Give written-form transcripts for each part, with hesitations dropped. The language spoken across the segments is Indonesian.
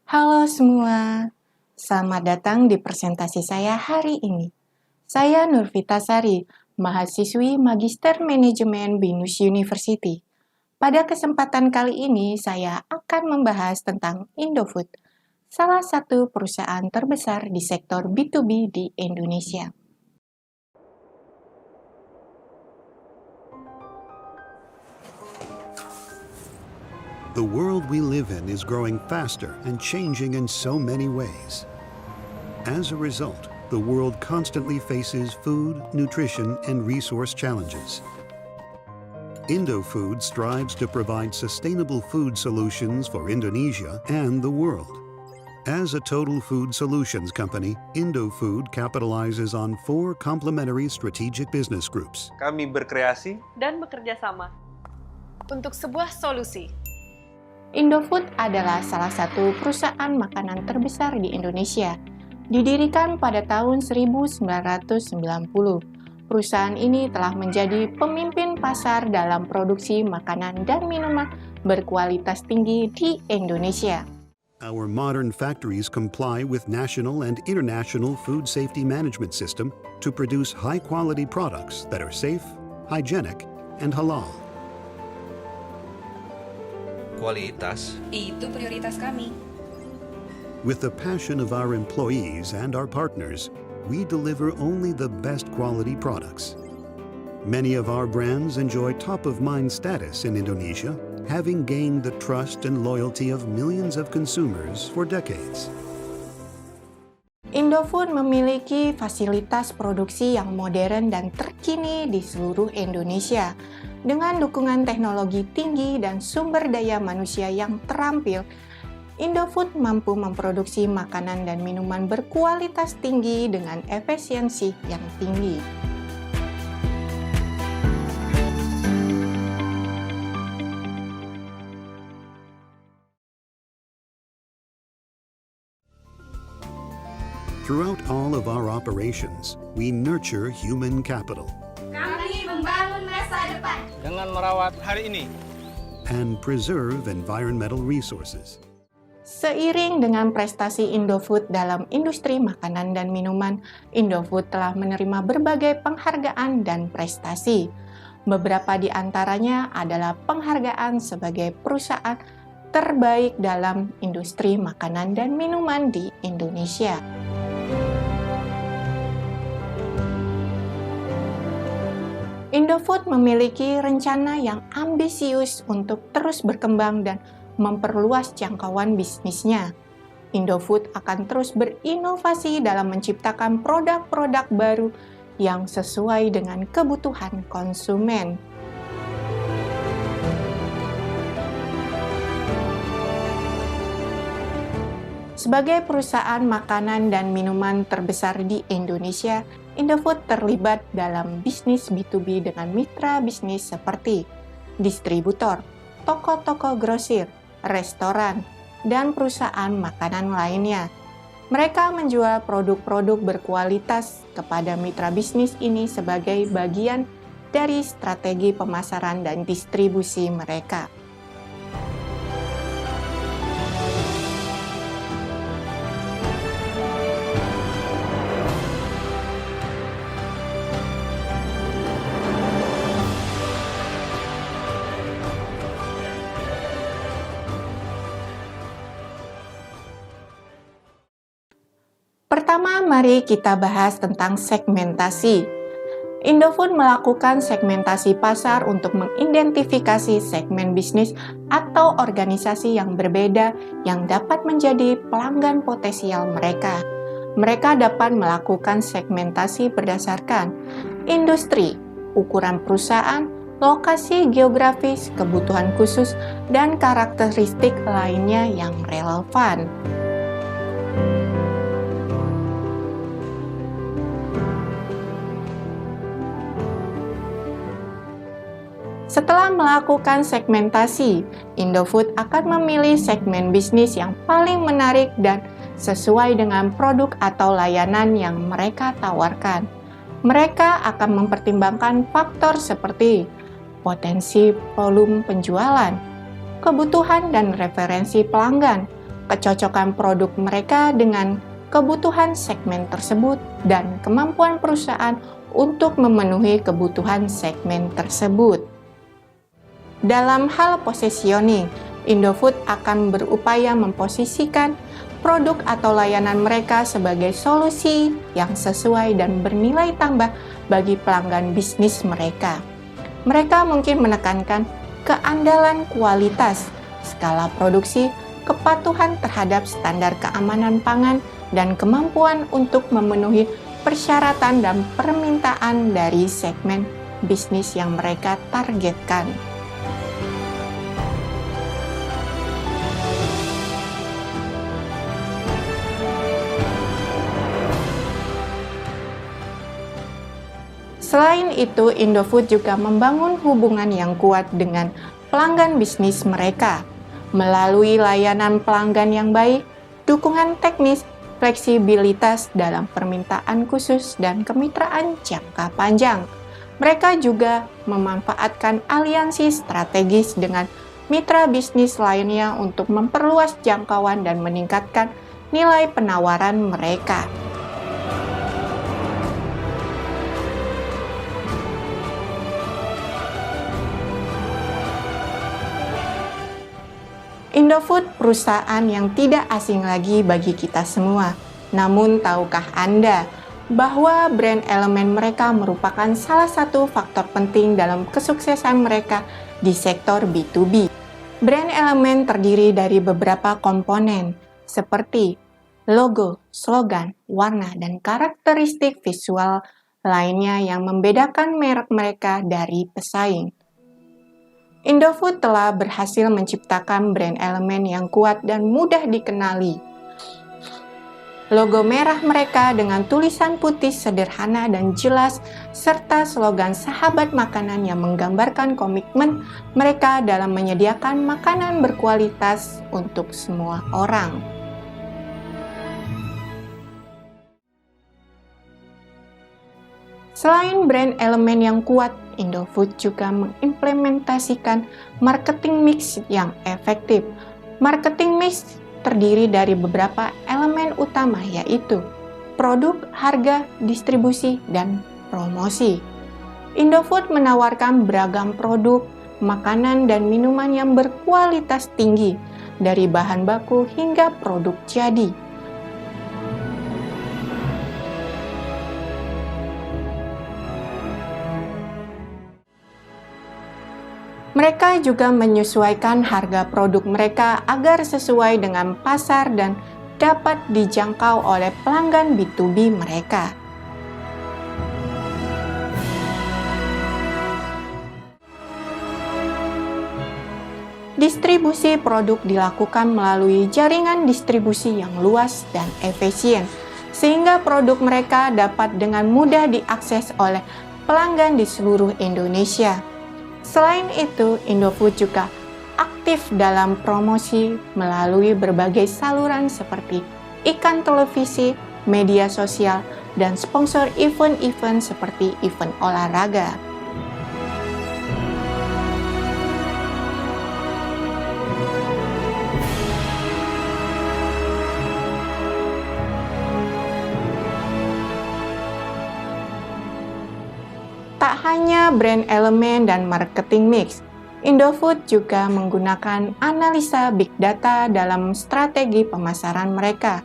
Halo semua, selamat datang di presentasi saya hari ini. Saya Nurvita Sari, mahasiswi Magister Manajemen BINUS University. Pada kesempatan kali ini, saya akan membahas tentang Indofood, salah satu perusahaan terbesar di sektor B2B di Indonesia. The world we live in is growing faster and changing in so many ways. As a result, the world constantly faces food, nutrition, and resource challenges. Indofood strives to provide sustainable food solutions for Indonesia and the world. As a total food solutions company, Indofood capitalizes on 4 complementary strategic business groups. Kami berkreasi dan bekerja sama untuk sebuah solusi. Indofood adalah salah satu perusahaan makanan terbesar di Indonesia. Didirikan pada tahun 1990, perusahaan ini telah menjadi pemimpin pasar dalam produksi makanan dan minuman berkualitas tinggi di Indonesia. Our modern factories comply with national and international food safety management system to produce high-quality products that are safe, hygienic, and halal. Kualitas itu prioritas kami. With the passion of our employees and our partners, we deliver only the best quality products. Many of our brands enjoy top-of-mind status in Indonesia, having gained the trust and loyalty of millions of consumers for decades. Indofood memiliki fasilitas produksi yang modern dan terkini di seluruh Indonesia. Dengan dukungan teknologi tinggi dan sumber daya manusia yang terampil, Indofood mampu memproduksi makanan dan minuman berkualitas tinggi dengan efisiensi yang tinggi. Throughout all of our operations, we nurture human capital Kami membangun masa depan. dengan merawat hari ini. and preserve environmental resources. Seiring dengan prestasi Indofood dalam industri makanan dan minuman, Indofood telah menerima berbagai penghargaan dan prestasi. Beberapa di antaranya adalah penghargaan sebagai perusahaan terbaik dalam industri makanan dan minuman di Indonesia. Indofood memiliki rencana yang ambisius untuk terus berkembang dan memperluas jangkauan bisnisnya. Indofood akan terus berinovasi dalam menciptakan produk-produk baru yang sesuai dengan kebutuhan konsumen. Sebagai perusahaan makanan dan minuman terbesar di Indonesia, Indofood terlibat dalam bisnis B2B dengan mitra bisnis seperti distributor, toko-toko grosir, restoran, dan perusahaan makanan lainnya. Mereka menjual produk-produk berkualitas kepada mitra bisnis ini sebagai bagian dari strategi pemasaran dan distribusi mereka. Pertama, mari kita bahas tentang segmentasi. Indofood melakukan segmentasi pasar untuk mengidentifikasi segmen bisnis atau organisasi yang berbeda yang dapat menjadi pelanggan potensial mereka. Mereka dapat melakukan segmentasi berdasarkan industri, ukuran perusahaan, lokasi geografis, kebutuhan khusus, dan karakteristik lainnya yang relevan. Setelah melakukan segmentasi, Indofood akan memilih segmen bisnis yang paling menarik dan sesuai dengan produk atau layanan yang mereka tawarkan. Mereka akan mempertimbangkan faktor seperti potensi volume penjualan, kebutuhan dan referensi pelanggan, kecocokan produk mereka dengan kebutuhan segmen tersebut, dan kemampuan perusahaan untuk memenuhi kebutuhan segmen tersebut. Dalam hal positioning, Indofood akan berupaya memposisikan produk atau layanan mereka sebagai solusi yang sesuai dan bernilai tambah bagi pelanggan bisnis mereka. Mereka mungkin menekankan keandalan kualitas, skala produksi, kepatuhan terhadap standar keamanan pangan, dan kemampuan untuk memenuhi persyaratan dan permintaan dari segmen bisnis yang mereka targetkan. Selain itu, Indofood juga membangun hubungan yang kuat dengan pelanggan bisnis mereka melalui layanan pelanggan yang baik, dukungan teknis, fleksibilitas dalam permintaan khusus, dan kemitraan jangka panjang. Mereka juga memanfaatkan aliansi strategis dengan mitra bisnis lainnya untuk memperluas jangkauan dan meningkatkan nilai penawaran mereka. Indofood perusahaan yang tidak asing lagi bagi kita semua. Namun, tahukah Anda bahwa brand elemen mereka merupakan salah satu faktor penting dalam kesuksesan mereka di sektor B2B? Brand elemen terdiri dari beberapa komponen seperti logo, slogan, warna, dan karakteristik visual lainnya yang membedakan merek mereka dari pesaing. Indofood telah berhasil menciptakan brand elemen yang kuat dan mudah dikenali. Logo merah mereka dengan tulisan putih sederhana dan jelas, serta slogan sahabat makanan yang menggambarkan komitmen mereka dalam menyediakan makanan berkualitas untuk semua orang. Selain brand elemen yang kuat, Indofood juga mengimplementasikan marketing mix yang efektif. Marketing mix terdiri dari beberapa elemen utama, yaitu produk, harga, distribusi, dan promosi. Indofood menawarkan beragam produk, makanan, dan minuman yang berkualitas tinggi, dari bahan baku hingga produk jadi. Mereka juga menyesuaikan harga produk mereka agar sesuai dengan pasar dan dapat dijangkau oleh pelanggan B2B mereka. Distribusi produk dilakukan melalui jaringan distribusi yang luas dan efisien, sehingga produk mereka dapat dengan mudah diakses oleh pelanggan di seluruh Indonesia. Selain itu, Indofood juga aktif dalam promosi melalui berbagai saluran seperti iklan televisi, media sosial, dan sponsor event-event seperti event olahraga. Tak hanya brand elemen dan marketing mix, Indofood juga menggunakan analisa big data dalam strategi pemasaran mereka.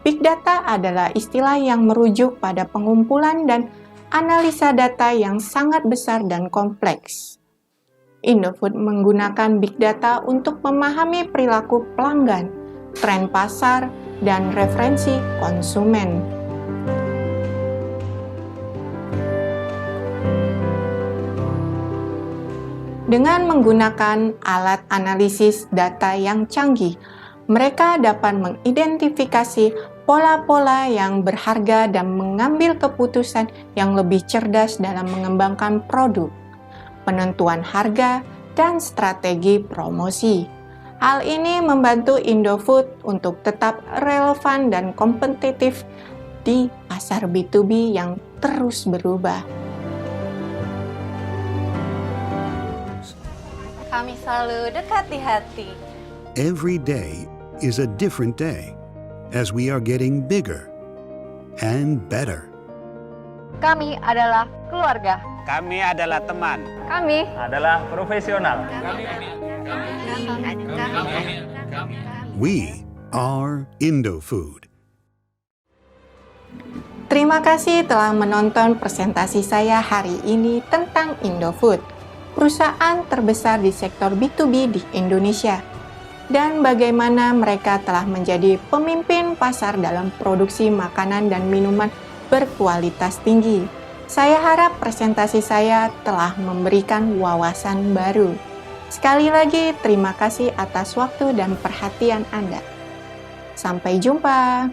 Big data adalah istilah yang merujuk pada pengumpulan dan analisa data yang sangat besar dan kompleks. Indofood menggunakan big data untuk memahami perilaku pelanggan, tren pasar, dan referensi konsumen. Dengan menggunakan alat analisis data yang canggih, mereka dapat mengidentifikasi pola-pola yang berharga dan mengambil keputusan yang lebih cerdas dalam mengembangkan produk, penentuan harga, dan strategi promosi. Hal ini membantu Indofood untuk tetap relevan dan kompetitif di pasar B2B yang terus berubah. Kami selalu dekat di hati. Every day, is a different day, as we are getting bigger and better. Kami adalah keluarga. Kami adalah teman. Kami Adalah profesional. We are Indofood. Terima kasih telah menonton presentasi saya hari ini tentang Indofood, perusahaan terbesar di sektor B2B di Indonesia, dan bagaimana mereka telah menjadi pemimpin pasar dalam produksi makanan dan minuman berkualitas tinggi. Saya harap presentasi saya telah memberikan wawasan baru. Sekali lagi, terima kasih atas waktu dan perhatian Anda. Sampai jumpa.